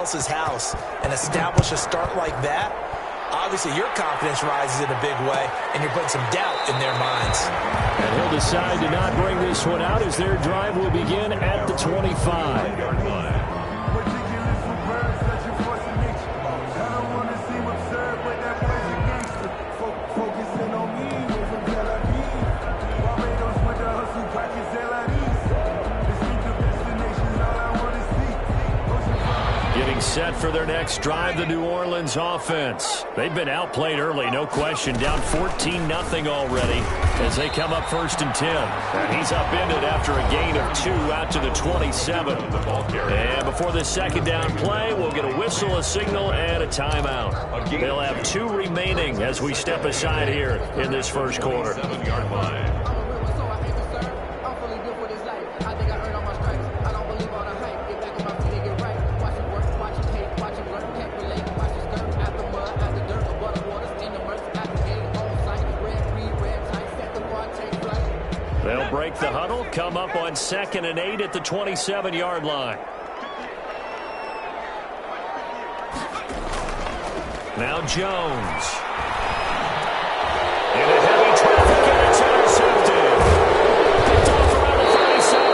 else's house and establish a start like that, obviously your confidence rises in a big way, and you're putting some doubt in their minds. And he'll decide to not bring this one out as their drive will begin at the 25. Set for their next drive, the New Orleans offense. They've been outplayed early, no question. Down 14-0 already as they come up 1st and 10. And he's upended after a gain of 2 out to the 27. And before this second down play, we'll get a whistle, a signal, and a timeout. They'll have 2 remaining as we step aside here in this first quarter. They'll break the huddle, come up on 2nd and 8 at the 27-yard line. Now Jones. In a heavy traffic, and it's intercepted. Picked off around the 37.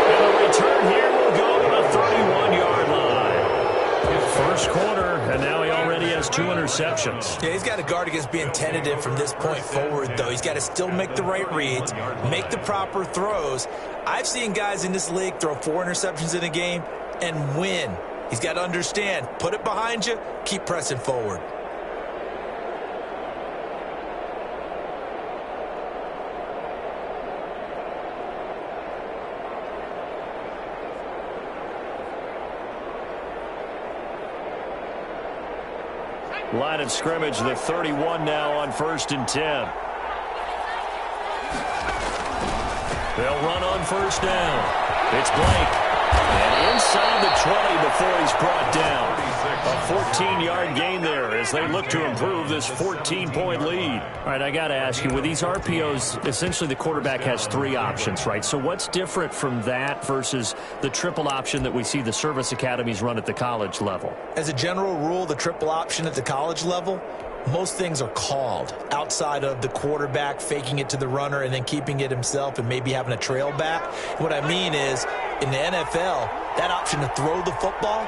And the return here will go to the 31-yard line. First quarter, and now he already has 2 interceptions. Yeah, he's got to guard against being tentative from this point forward, though. He's got to still make the right reads, make the proper throws. I've seen guys in this league throw 4 interceptions in a game and win. He's got to understand, put it behind you, keep pressing forward. Line of scrimmage, the 31 now on 1st and 10. They'll run on 1st down. It's Blake. And inside the 20 before he's brought down. A 14-yard gain there as they look to improve this 14-point lead. All right, I got to ask you, with these RPOs, essentially the quarterback has 3 options, right? So what's different from that versus the triple option that we see the service academies run at the college level? As a general rule, the triple option at the college level, most things are called outside of the quarterback faking it to the runner and then keeping it himself and maybe having a trail back. What I mean is, in the NFL, that option to throw the football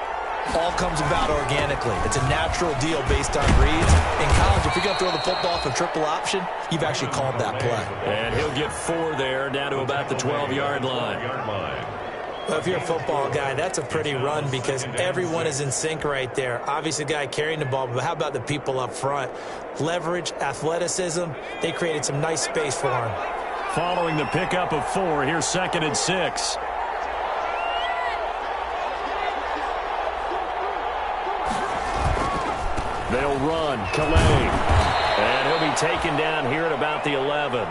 all comes about organically. It's a natural deal based on reads. In college, if you're going to throw the football for triple option, you've actually called that play. And he'll get 4 there, down to about the 12-yard line. Well, if you're a football guy, that's a pretty run because everyone is in sync right there. Obviously, the guy carrying the ball, but how about the people up front? Leverage, athleticism, they created some nice space for him. Following the pickup of 4, here's 2nd and 6. They'll run. Calais. And he'll be taken down here at about the 11.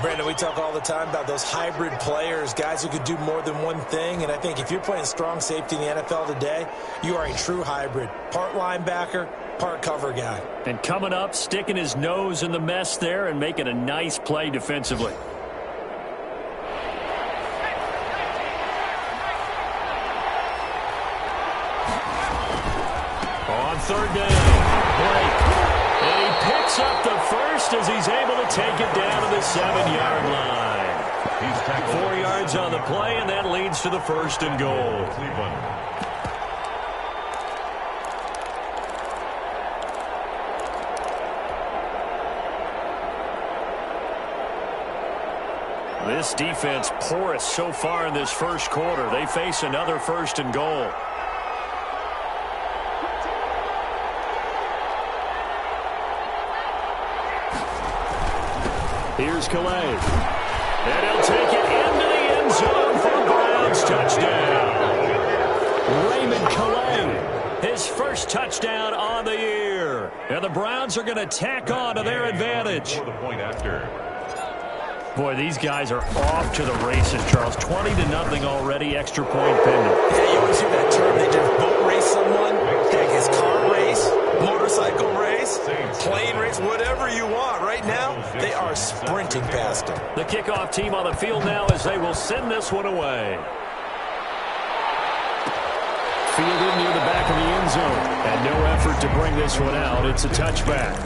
Brandon, we talk all the time about those hybrid players, guys who could do more than one thing. And I think if you're playing strong safety in the NFL today, you are a true hybrid. Part linebacker, part cover guy. And coming up, sticking his nose in the mess there and making a nice play defensively. On 3rd down, Blake. And he picks up the first as he's able to take it down to the 7-yard line. 4 yards on the play, and that leads to the 1st and goal. This defense porous so far in this first quarter. They face another 1st and goal. Here's Calais. And he'll take it into the end zone for a Browns touchdown. Raymond Calais, his first touchdown on the year. And the Browns are going to tack on to their advantage. Boy, these guys are off to the races, Charles. 20-0 already, extra point pending. Yeah, you always hear that term. They just boat race someone. Heck, it's car race, motorcycle race, plane race, whatever you want. Right now, they are sprinting past them. The kickoff team on the field now as they will send this one away. fielded near the back of the end zone. And no effort to bring this one out. It's a touchback.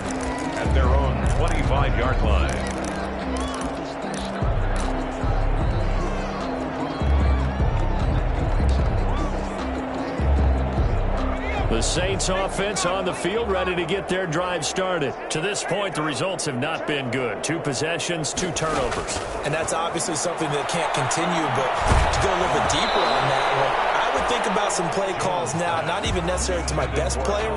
At their own 25-yard line. The Saints offense on the field, ready to get their drive started. To this point, the results have not been good. 2 possessions, 2 turnovers. And that's obviously something that can't continue, but to go a little bit deeper on that one, I would think about some play calls now, not even necessarily to my best player,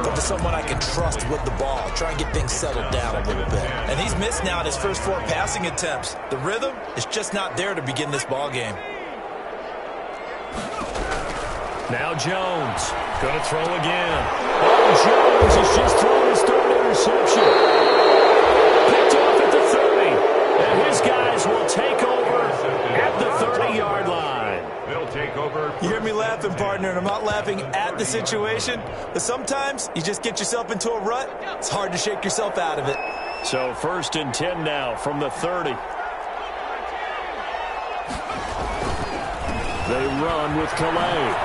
but to someone I can trust with the ball. Try and get things settled down a little bit. And he's missed now in his first 4 passing attempts. The rhythm is just not there to begin this ball game. Now Jones, going to throw again. Oh, Jones has just thrown his 3rd interception. Picked off at the 30. And his guys will take over at the 30-yard line. They'll take over. You hear me laughing, partner, and I'm not laughing at the situation, but sometimes you just get yourself into a rut. It's hard to shake yourself out of it. So 1st and 10 now from the 30. They run with Calais.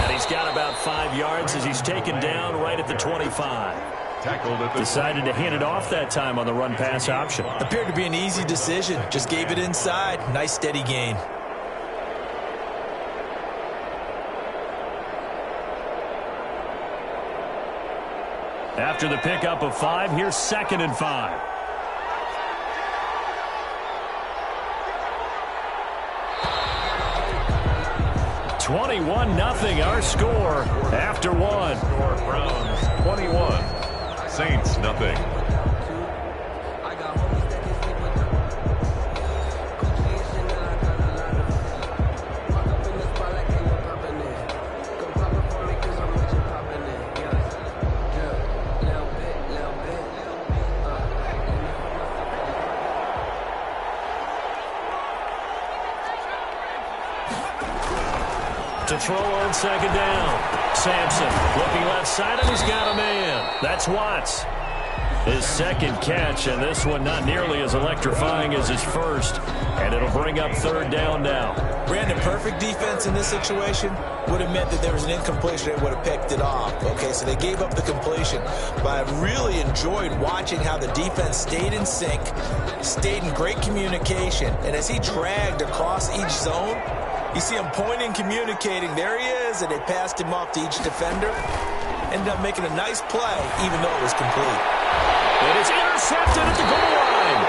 And he's got about 5 yards as he's taken down right at the 25. Tackled at the Decided to hand it off that time on the run-pass option. Appeared to be an easy decision. Just gave it inside. Nice steady gain. After the pickup of 5, here's 2nd and 5. (21-0) our score after 1. score. Browns 21, Saints nothing. To throw on 2nd down. Sampson looking left side, and he's got a man. That's Watts. His 2nd catch, and this one not nearly as electrifying as his 1st. And it'll bring up 3rd down now. Brandon, perfect defense in this situation would have meant that there was an incompletion that would have picked it off. Okay, so they gave up the completion. But I really enjoyed watching how the defense stayed in sync, stayed in great communication, and as he dragged across each zone, you see him pointing, communicating. There he is, and they passed him off to each defender. Ended up making a nice play, even though it was complete. It is intercepted at the goal line.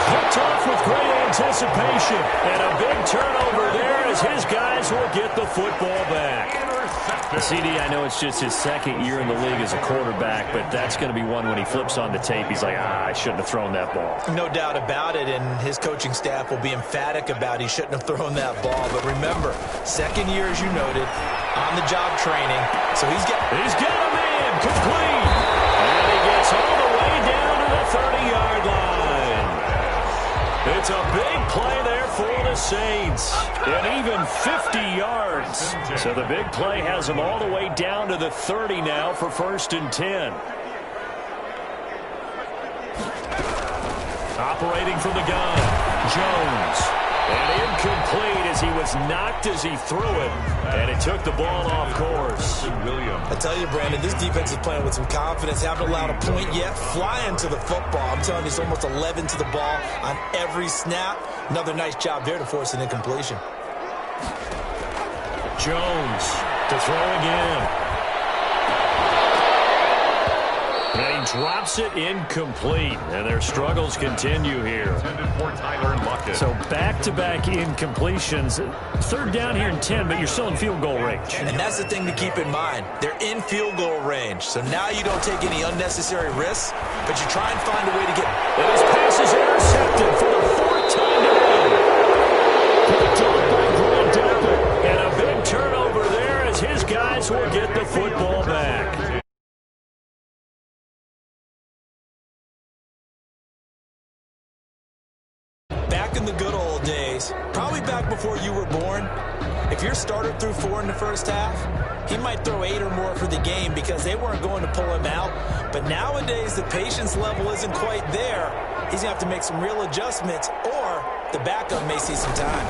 Picked off with great anticipation. And a big turnover there as his guys will get the football back. CD, I know it's just his 2nd year in the league as a quarterback, but that's going to be one when he flips on the tape. He's like, I shouldn't have thrown that ball. No doubt about it, and his coaching staff will be emphatic about he shouldn't have thrown that ball. But remember, 2nd year, as you noted, on-the-job training. So he's got a man complete. And he gets all the way down to the 30-yard line. It's a big play there for the Saints. And even 50 yards. So the big play has them all the way down to the 30 now for 1st and 10. Operating from the gun, Jones. And incomplete as he was knocked as he threw it. And it took the ball off course. I tell you, Brandon, this defense is playing with some confidence. Haven't allowed a point yet. Flying to the football. I'm telling you, it's almost 11 to the ball on every snap. Another nice job there to force an incompletion. Jones to throw again. And he drops it incomplete. And their struggles continue here. So back-to-back incompletions. 3rd down here in 10, but you're still in field goal range. And that's the thing to keep in mind. They're in field goal range. So now you don't take any unnecessary risks, but you try and find a way to get... And his pass is intercepted for the 4th time today. Picked off by Grant Delpit. And a big turnover there as his guys will get the football back. Back in the good old days, probably back before you were born, if your starter threw 4 in the first half, he might throw 8 or more for the game because they weren't going to pull him out. But nowadays, the patience level isn't quite there. He's going to have to make some real adjustments, or the backup may see some time.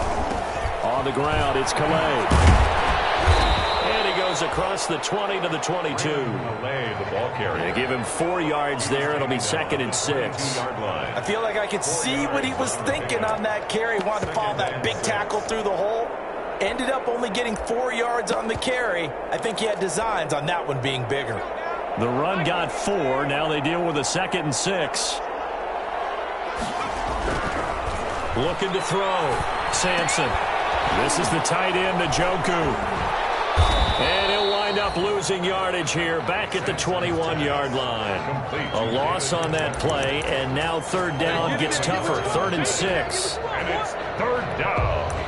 On the ground, it's Calais. And he goes across the 20 to the 22. Calais, the ball carrier. They give him 4 yards there. It'll be 2nd and 6. I feel like I could see what he was thinking on that carry. He wanted to follow that big tackle through the hole. Ended up only getting 4 yards on the carry. I think he had designs on that one being bigger. The run got 4. Now they deal with a 2nd and 6. Looking to throw. Sampson. This is the tight end, Njoku. And he'll wind up losing yardage here back at the 21-yard line. A loss on that play, and now 3rd down gets tougher. 3rd and 6. And it's 3rd down.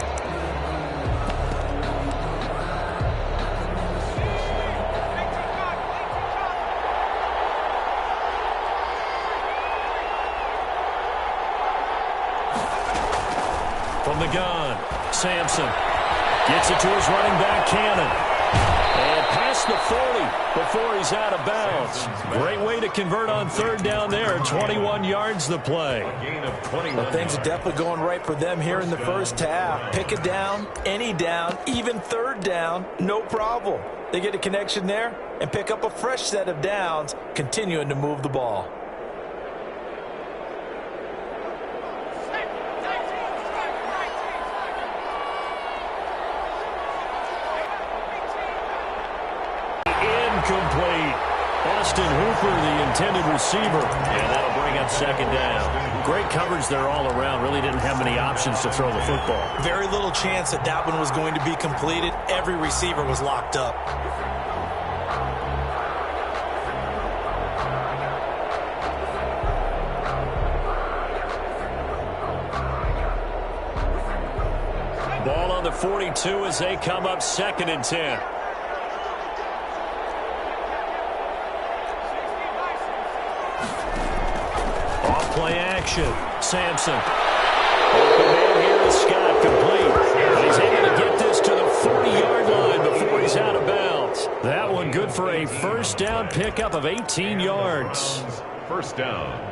From the gun, Sampson gets it to his running back, Cannon. And past the 40 before he's out of bounds. Great way to convert on 3rd down there. 21 yards the play. Gain of 21. Well, things are definitely going right for them here in the first half. Pick a down, any down, even 3rd down, no problem. They get a connection there and pick up a fresh set of downs, continuing to move the ball. Complete. Austin Hooper, the intended receiver. And that'll bring up 2nd down. Great coverage there all around. Really didn't have many options to throw the football. Very little chance that that one was going to be completed. Every receiver was locked up. Ball on the 42 as they come up 2nd and 10. Play action. Sampson. Open man here is Scott, complete. And he's able to get this to the 40-yard line before he's out of bounds. That one good for a 1st down pickup of 18 yards. 1st down.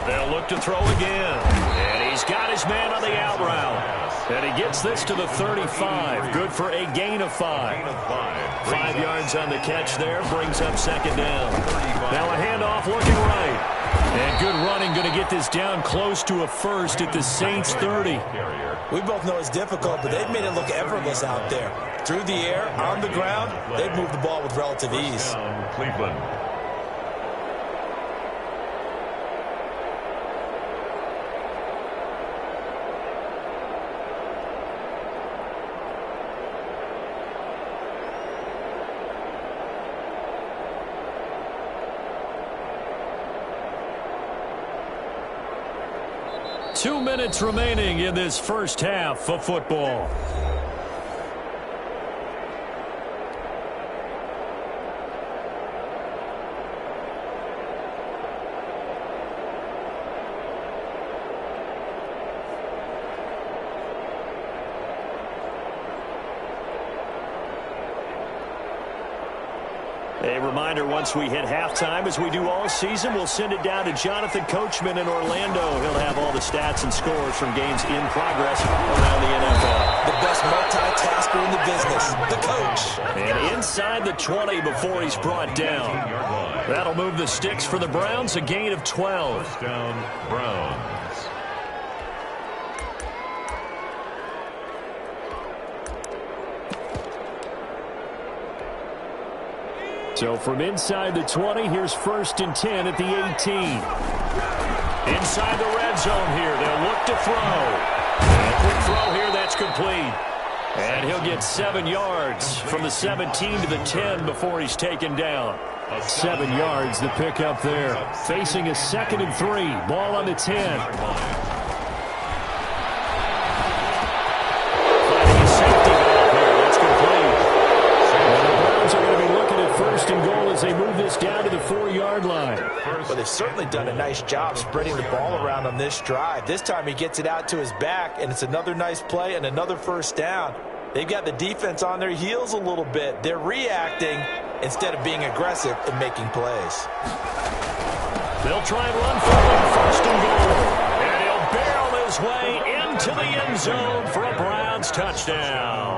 They'll look to throw again. And he's got his man on the out route. And he gets this to the 35. Good for a gain of 5. 5 yards on the catch there. Brings up 2nd down. Now a handoff looking right. And good running. Going to get this down close to a 1st at the Saints 30. We both know it's difficult, but they've made it look effortless out there. Through the air, on the ground, they've moved the ball with relative ease. Cleveland. Two minutes remaining in this first half of football. A reminder, once we hit halftime, as we do all season, we'll send it down to Jonathan Coachman in Orlando. He'll have all the stats and scores from games in progress around the NFL. The best multitasker in the business, the coach. And inside the 20 before he's brought down. That'll move the sticks for the Browns, a gain of 12. First down, Browns. So from inside the 20, here's 1st and 10 at the 18. Inside the red zone here, they'll look to throw. And a quick throw here, that's complete. And he'll get 7 yards from the 17 to the 10 before he's taken down. 7 yards, the pickup there. Facing a 2nd and 3, ball on the 10. Finding a safety valve here, that's complete. And the Browns are going to be looking at 1st and goal as they move this this down to the 4-yard line. Well, they've certainly done a nice job spreading the ball around on this drive. This time he gets it out to his back, and it's another nice play and another first down. They've got the defense on their heels a little bit. They're reacting instead of being aggressive and making plays. They'll try and run for it, first and goal. And he'll barrel his way into the end zone for a Browns touchdown.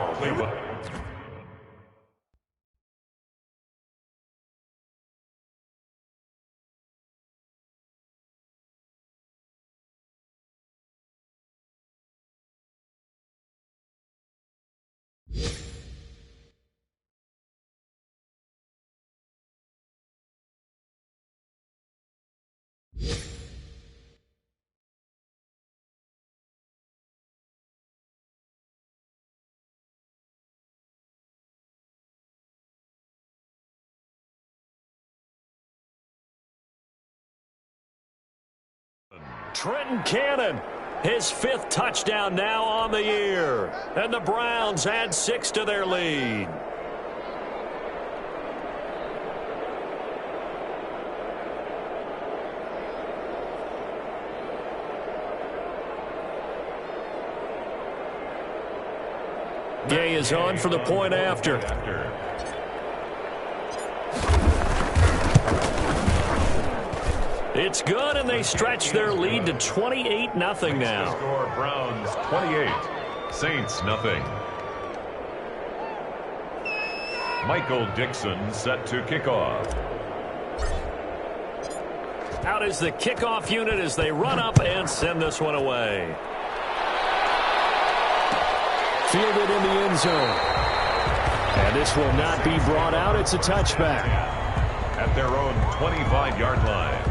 Trenton Cannon, his 5th touchdown now on the year. And the Browns add 6 to their lead. Gay is on for the point after. It's good, and they stretch their lead to 28-0 now. Score Browns 28, Saints nothing. Michael Dixon set to kick off. Out is the kickoff unit as they run up and send this one away. Fielded in the end zone. And this will not be brought out. It's a touchback. At their own 25-yard line.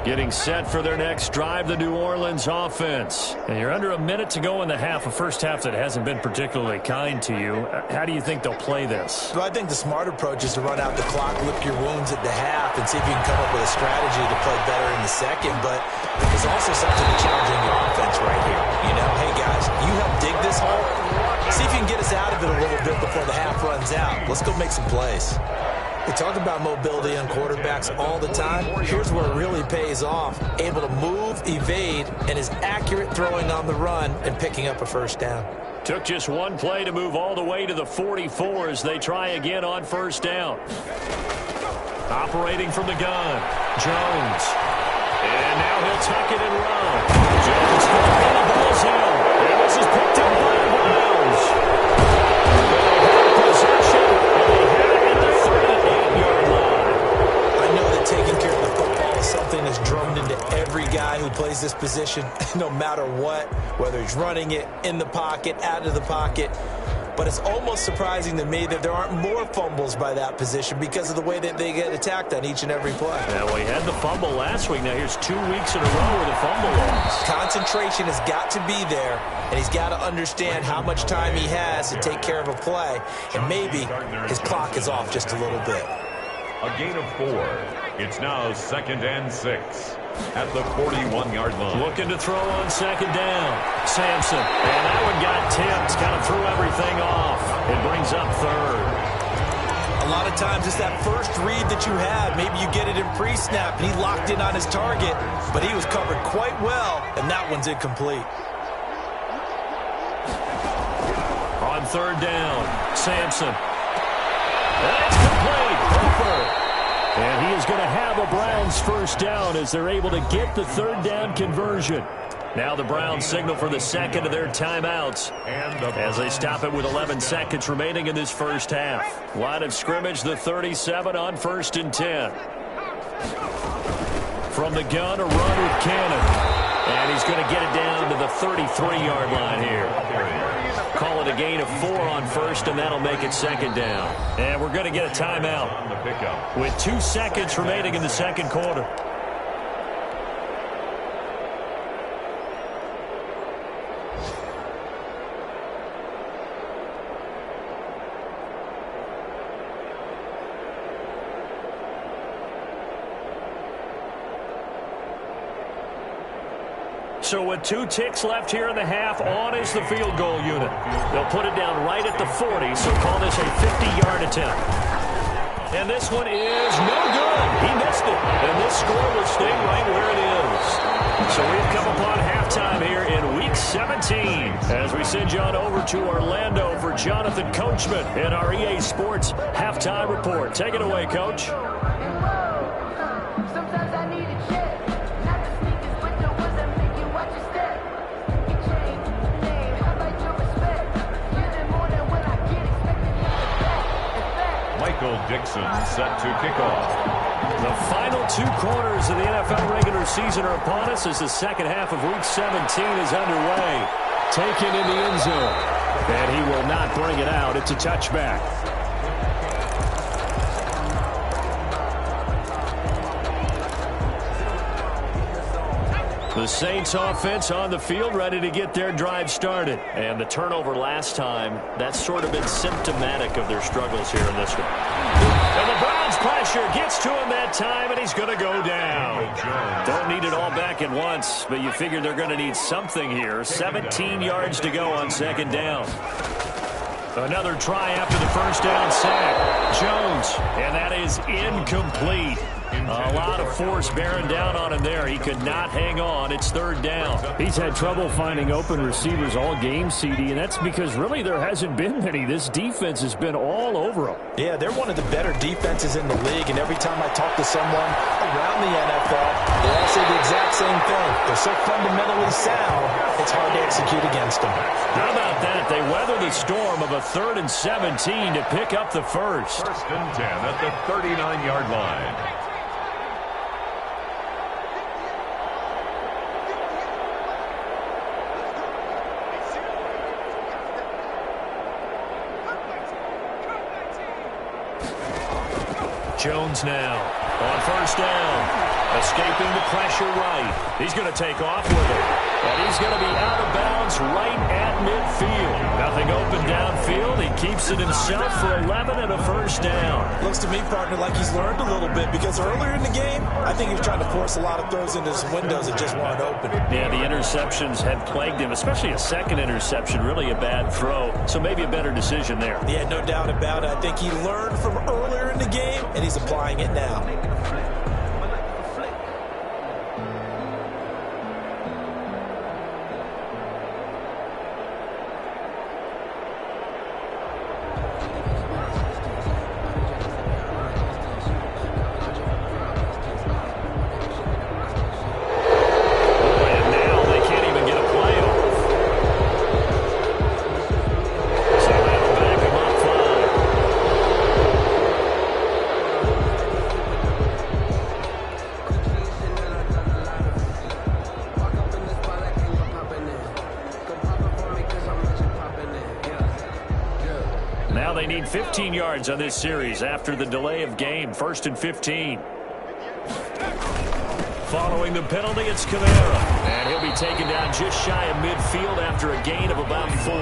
Getting set for their next drive, the New Orleans offense. And you're under a minute to go in the half, a first half that hasn't been particularly kind to you. How do you think they'll play this? Well, I think the smart approach is to run out the clock, lick your wounds at the half, and see if you can come up with a strategy to play better in the second. But there's also something challenging your offense right here. You know, hey, guys, you help dig this hole. See if you can get us out of it a little bit before the half runs out. Let's go make some plays. We talk about mobility on quarterbacks all the time. Here's where it really pays off. Able to move, evade, and is accurate throwing on the run and picking up a first down. Took just one play to move all the way to the 44 as they try again on first down. Operating from the gun, Jones. And now he'll tuck it and run. Jones and the ball's in. And this is picked up by the Browns. Possession, and they have it at the 38-yard line. I know that taking care of the football is something that's drummed into every guy who plays this position, no matter what, whether he's running it, in the pocket, out of the pocket. But it's almost surprising to me that there aren't more fumbles by that position because of the way that they get attacked on each and every play. Yeah, well, he had the fumble last week. Now here's 2 weeks in a row with a fumble loss. Concentration has got to be there, and he's got to understand how much time he has to take care of a play, and maybe his clock is off just a little bit. A gain of 4. It's now 2nd and 6 at the 41-yard line. Looking to throw on second down. Sampson. And that one got tipped. Kind of threw everything off. It brings up third. A lot of times it's that first read that you have. Maybe you get it in pre-snap, and he locked in on his target, but he was covered quite well, and that one's incomplete. On third down, Sampson. And it's complete. Hooper. And he is going to have a Browns first down as they're able to get the third down conversion. Now the Browns signal for the second of their timeouts as they stop it with 11 seconds remaining in this first half. Line of scrimmage, the 37 on 1st and 10. From the gun, a run with Cannon. And he's going to get it down to the 33-yard line here. Call it a gain of 4 on first, and that'll make it second down. And we're going to get a timeout with 2 seconds remaining in the second quarter. So with 2 ticks left here in the half, on is the field goal unit. They'll put it down right at the 40, so call this a 50-yard attempt. And this one is no good. He missed it. And this score will stay right where it is. So we've come upon halftime here in Week 17 as we send you on over to Orlando for Jonathan Coachman in our EA Sports Halftime Report. Take it away, Coach. Dixon set to kick off. The final 2 quarters of the NFL regular season are upon us as the second half of Week 17 is underway. Taken in the end zone. And he will not bring it out. It's a touchback. The Saints offense on the field ready to get their drive started. And the turnover last time, that's sort of been symptomatic of their struggles here in this one. And the Browns pressure gets to him that time, and he's going to go down. Don't need it all back at once, but you figure they're going to need something here. 17 yards to go on second down. Another try after the first down sack. Jones, and that is incomplete. A lot of force bearing down on him there. He could not hang on. It's third down. He's had trouble finding open receivers all game, CD, and that's because really there hasn't been many. This defense has been all over him. Yeah, they're one of the better defenses in the league, and every time I talk to someone around the NFL, they all say the exact same thing. They're so fundamentally sound, it's hard to execute against them. How about that? They weather the storm of a 3rd and 17 to pick up the first. 1st and 10 at the 39-yard line. Jones now on first down. Escaping the pressure right. He's going to take off with it. And he's going to be out of bounds right at midfield. Nothing open downfield. He keeps it himself for 11 and a first down. Looks to me, partner, like he's learned a little bit because earlier in the game, I think he was trying to force a lot of throws into his windows that just weren't open. Yeah, the interceptions had plagued him, especially a second interception, really a bad throw. So maybe a better decision there. Yeah, no doubt about it. I think he learned from earlier in the game, and he's applying it now. They need 15 yards on this series after the delay of game. 1st and 15. Following the penalty, it's Kamara. And he'll be taken down just shy of midfield after a gain of about 4.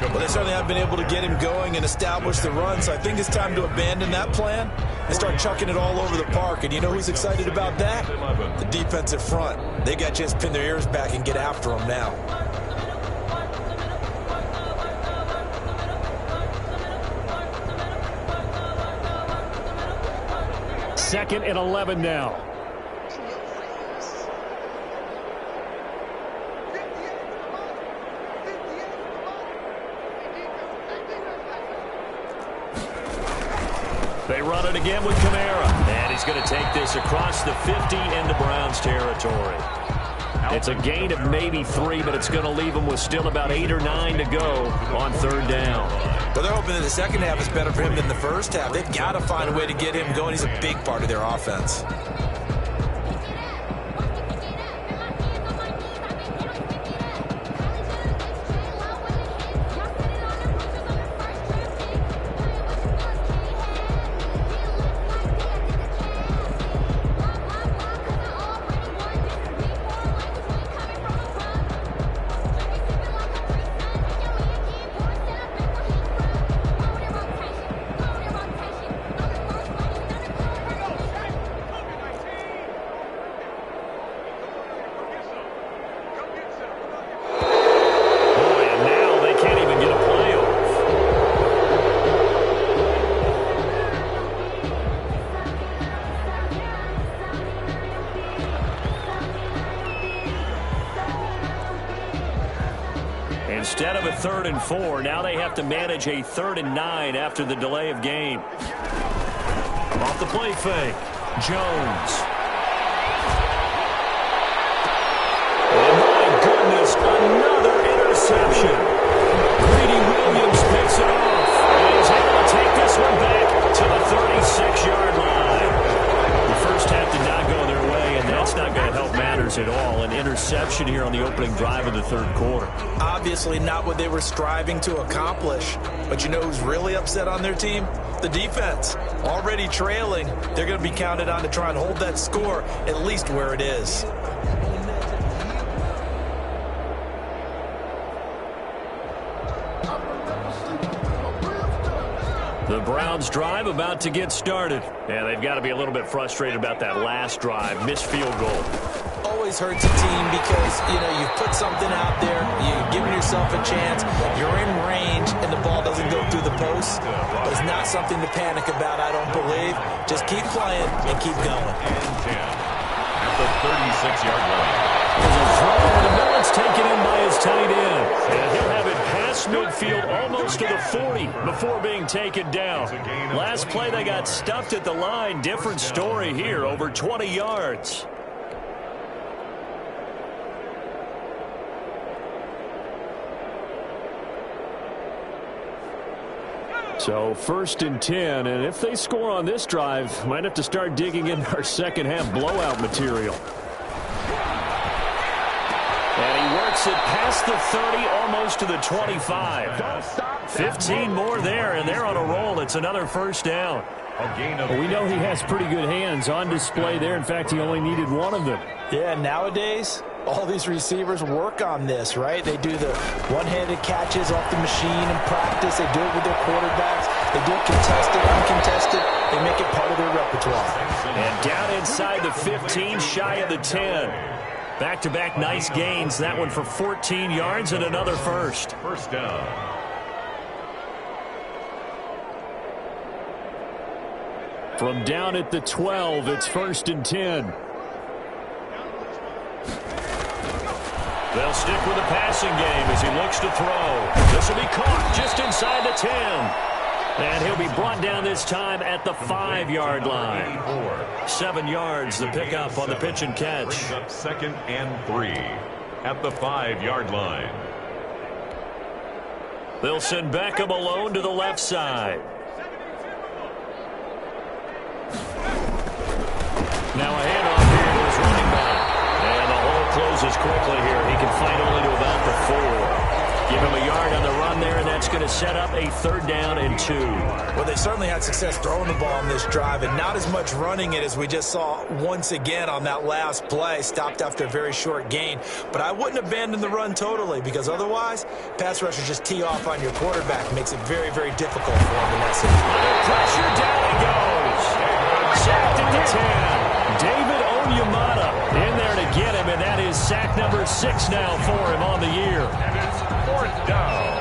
Well, they certainly have been able to get him going and establish the run, so I think it's time to abandon that plan and start chucking it all over the park. And you know who's excited about that? The defensive front. They got a chance to pin their ears back and get after him now. 2nd and 11 now. They run it again with Kamara. And he's going to take this across the 50 into Browns territory. It's a gain of maybe 3, but it's going to leave them with still about 8 or 9 to go on 3rd down. But they're hoping that the second half is better for him than the first half. They've got to find a way to get him going. He's a big part of their offense. Instead of a 3rd and 4, now they have to manage a 3rd and 9 after the delay of game. Off the play fake, Jones. Oh, my goodness, another interception. Greedy Williams picks it off. And he's able to take this one back to the 36-yard line. The first half did not go their way, and that's not going to help matters at all. An interception here on the opening drive of the 3rd quarter. Obviously not what they were striving to accomplish. But you know who's really upset on their team? The defense. Already trailing. They're going to be counted on to try and hold that score at least where it is. The Browns drive about to get started. Yeah, they've got to be a little bit frustrated about that last drive. Missed field goal. Always hurts a team because, you know, you've put something out there, you've given yourself a chance, you're in range, and the ball doesn't go through the post. But it's not something to panic about, I don't believe. Just keep playing and keep going. At the 36-yard line. There's a throw in the middle. It's taken in by his tight end. And he'll have it past midfield almost to the 40 before being taken down. Last play they got stuffed at the line. Different story here, over 20 yards. So 1st and 10, and if they score on this drive, might have to start digging in our second half blowout material. And he works it past the 30, almost to the 25. 15 more there, and they're on a roll. It's another first down. Well, we know he has pretty good hands on display there. In fact, he only needed one of them. Yeah, nowadays, all these receivers work on this, right? They do the one-handed catches off the machine in practice. They do it with their quarterbacks. They do it contested, uncontested. They make it part of their repertoire. And down inside the 15, shy of the 10. Back-to-back nice gains. That one for 14 yards and another first. First down. From down at the 12, it's 1st and 10. They'll stick with the passing game as he looks to throw. This will be caught just inside the 10. And he'll be brought down this time at the 5-yard line. 7 yards, the pickup on the pitch and catch. Brings up 2nd and 3 at the 5-yard line. They'll send Beckham alone to the left side. Now a handoff here to his running back. And the hole closes quickly here. He can fight only to about the 4. Give him a yard on the run there, and that's going to set up a 3rd down and 2. Well, they certainly had success throwing the ball on this drive, and not as much running it as we just saw once again on that last play. Stopped after a very short gain. But I wouldn't abandon the run totally, because otherwise, pass rushers just tee off on your quarterback. Makes it very, very difficult for him in that situation. Under pressure, down he goes. Sacked at the 10. David Onyemata in there to get him, and that is sack number 6 now for him on the year. And it's 4th down.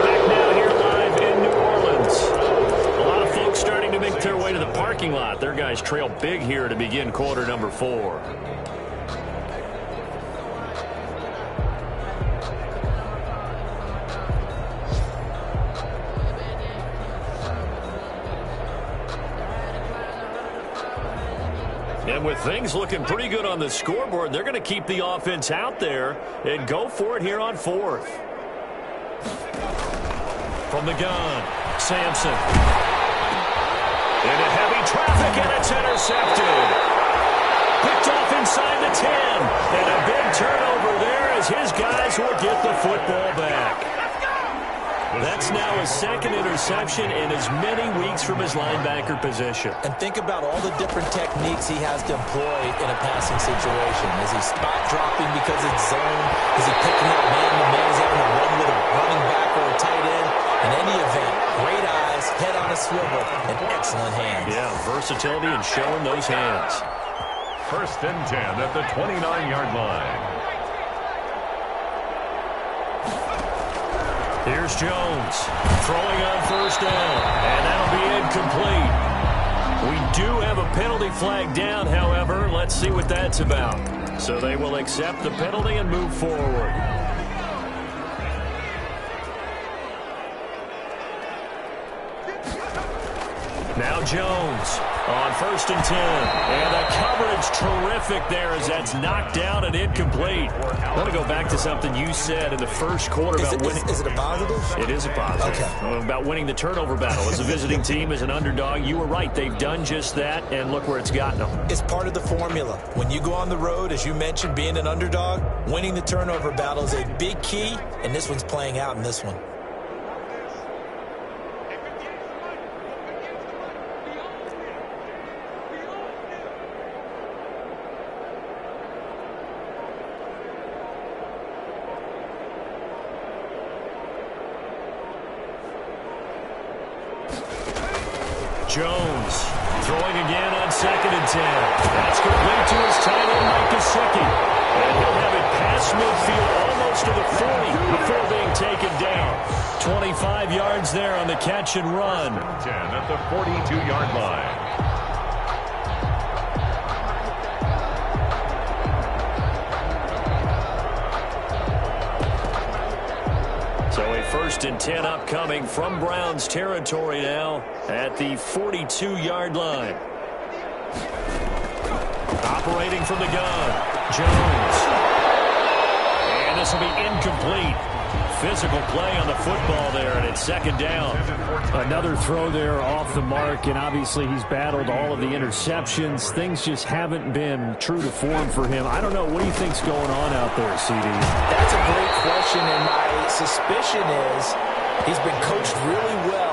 Back now here live in New Orleans. A lot of folks starting to make their way to the parking lot. Their guys trail big here to begin quarter number 4. And with things looking pretty good on the scoreboard, they're going to keep the offense out there and go for it here on 4th. From the gun, Sampson. Into heavy traffic, and it's intercepted. Picked off inside the 10. And a big turnover there as his guys will get the football back. That's now his 2nd interception in as many weeks from his linebacker position. And think about all the different techniques he has to employ in a passing situation. Is he spot dropping because it's zone? Is he picking up man-to-man? Is he having to run with a running back or a tight end? In any event, great eyes, head on a swivel, and excellent hands. Yeah, versatility and showing those hands. 1st and 10 at the 29-yard line. Here's Jones throwing on 1st down, and that'll be incomplete. We do have a penalty flag down, however. Let's see what that's about. So they will accept the penalty and move forward. Now Jones on 1st and 10. And the coverage terrific there as that's knocked down and incomplete. I want to go back to something you said in the first quarter about winning. Is it a positive? It is a positive. Okay. About winning the turnover battle. As a visiting team, as an underdog, you were right. They've done just that, and look where it's gotten them. It's part of the formula. When you go on the road, as you mentioned, being an underdog, winning the turnover battle is a big key, and this one's playing out in this one. Jones throwing again on 2nd and 10. That's complete to his tight end, Mike Gesicki. And he'll have it past midfield almost to the 40 before being taken down. 25 yards there on the catch and run. 10 at the 42-yard line. So a 1st and 10 upcoming from Browns territory now at the 42-yard line. Operating from the gun, Jones. And this will be incomplete. Physical play on the football there, and it's 2nd down. Another throw there off the mark, and obviously he's battled all of the interceptions. Things just haven't been true to form for him. I don't know. What do you think's going on out there, CD? That's a great question, and my suspicion is he's been coached really well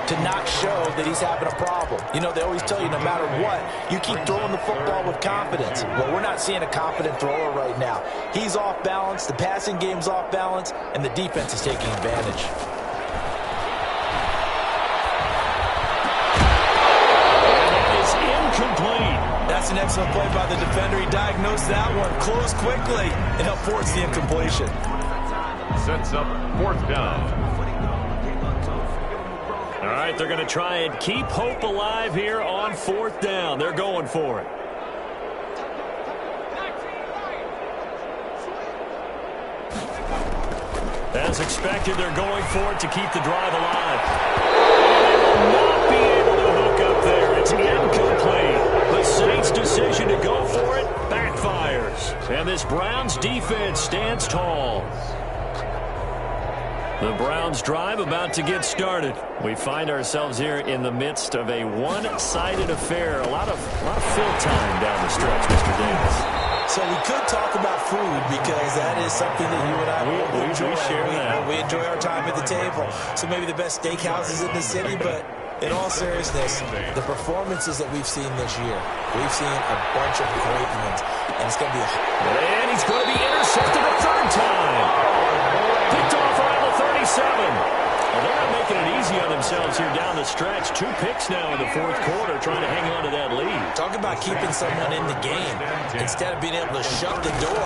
to not show that he's having a problem. You know, they always tell you no matter what, you keep throwing the football with confidence. Well, we're not seeing a confident thrower right now. He's off balance, the passing game's off balance, and the defense is taking advantage. And that is incomplete. That's an excellent play by the defender. He diagnosed that one, closed quickly, and helped force the incompletion. Sets up 4th down. All right, they're going to try and keep hope alive here on 4th down. They're going for it. As expected, they're going for it to keep the drive alive. And they will not be able to hook up there. It's incomplete. The Saints' decision to go for it backfires. And this Browns defense stands tall. The Browns drive about to get started. We find ourselves here in the midst of a one-sided affair. A lot of fill time down the stretch, Mr. Davis. So we could talk about food because that is something that you and I enjoy. We share that. We enjoy our time at the table. So maybe the best steakhouses in the city, but in all seriousness, the performances that we've seen this year, we've seen a bunch of great ones, and it's going to be And he's going to be intercepted a 3rd time. Picked off around the 37. Well, they're not making it easy on themselves here down the stretch. 2 picks now in the 4th quarter trying to hang on to that lead. Talk about keeping someone in the game. Instead of being able to shut the door,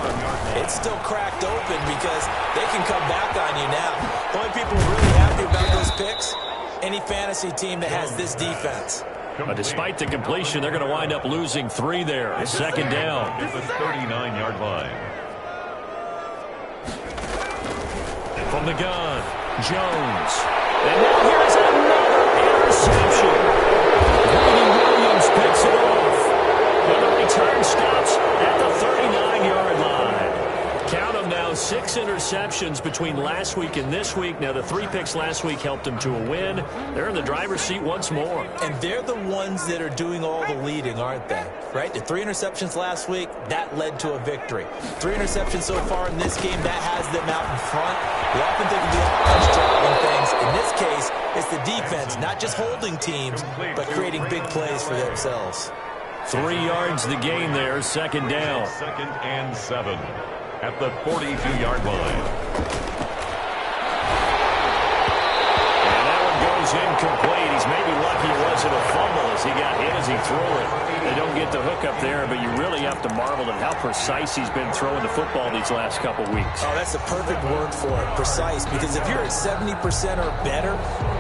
it's still cracked open because they can come back on you now. The only people really happy about those picks, any fantasy team that has this defense. Despite the completion, they're going to wind up losing 3 there. 2nd down. At the 39-yard line. From the gun, Jones. And now here's another interception. Brady Williams picks it off. But the return stops at the 39-yard line. Count them now, 6 interceptions between last week and this week. Now, the 3 picks last week helped them to a win. They're in the driver's seat once more. And they're the ones that are doing all the leading, aren't they? Right? The 3 interceptions last week, that led to a victory. 3 interceptions so far in this game, that has them out in front. We often think of the offense dropping things. In this case, it's the defense, not just holding teams, but creating big plays for themselves. 3 yards the gain there, 2nd down. 2nd and 7 at the 42-yard line. And that one goes incomplete. He's maybe lucky it wasn't a fumble as he got hit as he threw it. They don't get the hook up there, but you really have to marvel at how precise he's been throwing the football these last couple weeks. Oh, that's the perfect word for it, precise. Because if you're at 70% or better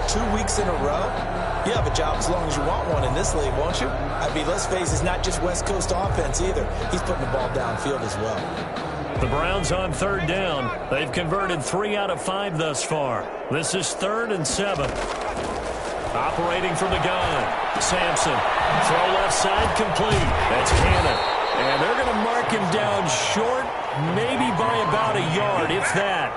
2 weeks in a row, You have a job as long as you want one in this league, won't you? I mean, let's face it, it's not just West Coast offense either. He's putting the ball downfield as well. The Browns on third down. They've converted 3 out of 5 thus far. This is 3rd and 7. Operating from the gun. Sampson. Throw left side complete. That's Cannon. And they're going to mark him down short, maybe by about a yard, if that.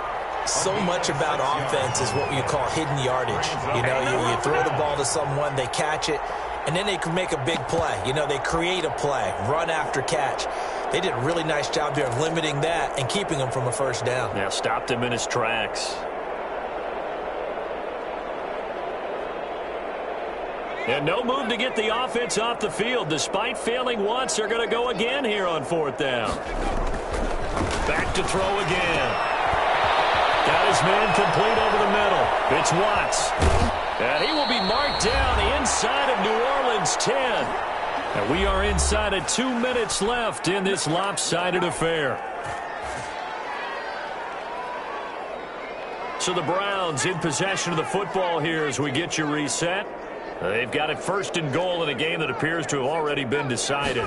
So much about offense is what you call hidden yardage. You know, you throw the ball to someone, they catch it, and then they can make a big play. You know, they create a play, run after catch. They did a really nice job there of limiting that and keeping him from a first down. Yeah, stopped him in his tracks. And no move to get the offense off the field. Despite failing once, they're going to go again here on 4th down. Back to throw again. Got his man complete over the middle. It's Watts. And he will be marked down inside of New Orleans 10. And we are inside of 2 minutes left in this lopsided affair. So the Browns in possession of the football here as we get you reset. They've got it 1st and goal in a game that appears to have already been decided.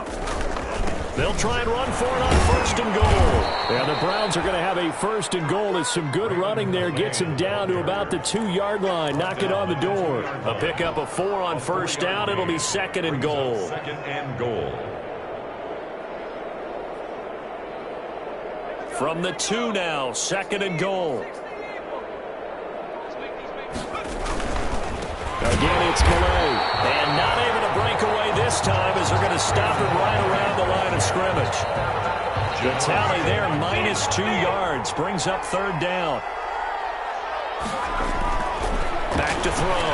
They'll try and run for it on 1st and goal. And the Browns are going to have a 1st and goal as some good running there gets him down to about the 2-yard line. Knock it on the door. A pickup of 4 on 1st down. It'll be 2nd and goal. 2nd and goal. From the 2 now, 2nd and goal. Again, it's Millay. And not able to break away this time as they're going to stop it right around the line of scrimmage. The tally there, minus 2 yards, brings up 3rd down. Back to throw.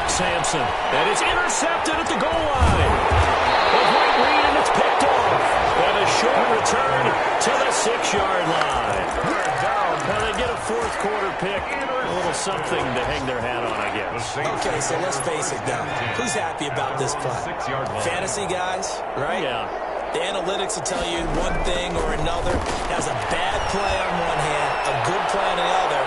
Sampson. And it's intercepted at the goal line. A great read, and it's picked off. And a short return to the 6-yard line. Well, they get a 4th quarter pick. A little something to hang their hat on, I guess. Okay, so let's face it now. Who's happy about this play? Fantasy guys, right? Yeah. The analytics will tell you one thing or another. Has a bad play on one hand, a good play on the other,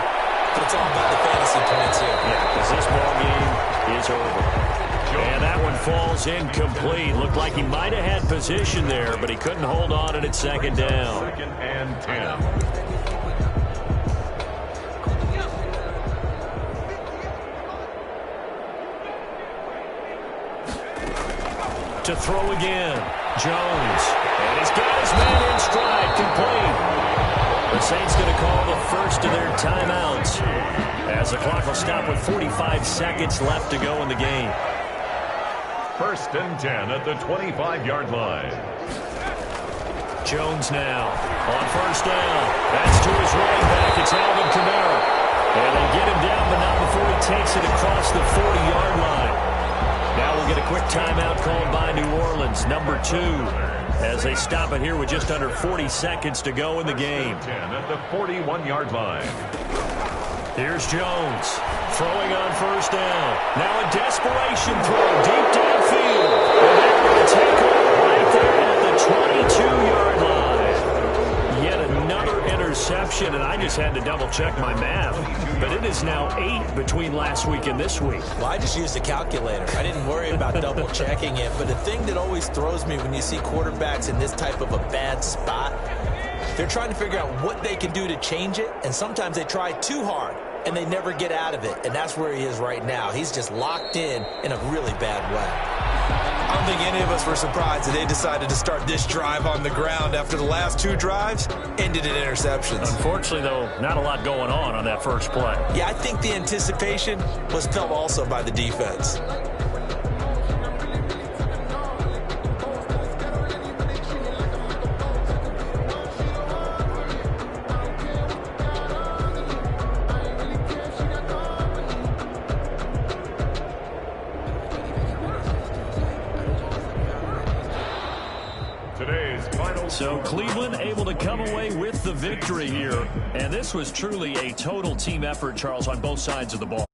but it's all about the fantasy points here. Yeah, because this ball game is over. And that one falls incomplete. Looked like he might have had position there, but he couldn't hold on it at 2nd down. 2nd and 10. To throw again. Jones. And he's got his man in stride, complete. The Saints going to call the first of their timeouts as the clock will stop with 45 seconds left to go in the game. 1st and 10 at the 25-yard line. Jones now on 1st down. That's to his running back. It's Alvin Kamara. And they get him down, but not before he takes it across the 40-yard line. Now we'll get a quick timeout called by New Orleans, number 2, as they stop it here with just under 40 seconds to go in the game. 10 at the 41-yard line. Here's Jones throwing on 1st down. Now a desperation throw deep downfield. And they're going to take over right there at the 22-yard line. Yet another interception, and I just had to double-check my math. But it is now 8 between last week and this week. Well, I just used a calculator. I didn't worry about double-checking it. But the thing that always throws me when you see quarterbacks in this type of a bad spot, they're trying to figure out what they can do to change it, and sometimes they try too hard, and they never get out of it, and that's where he is right now. He's just locked in a really bad way. I don't think any of us were surprised that they decided to start this drive on the ground after the last 2 drives ended in interceptions. Unfortunately, though, not a lot going on that first play. Yeah, I think the anticipation was felt also by the defense. So Cleveland able to come away with the victory here. And this was truly a total team effort, Charles, on both sides of the ball.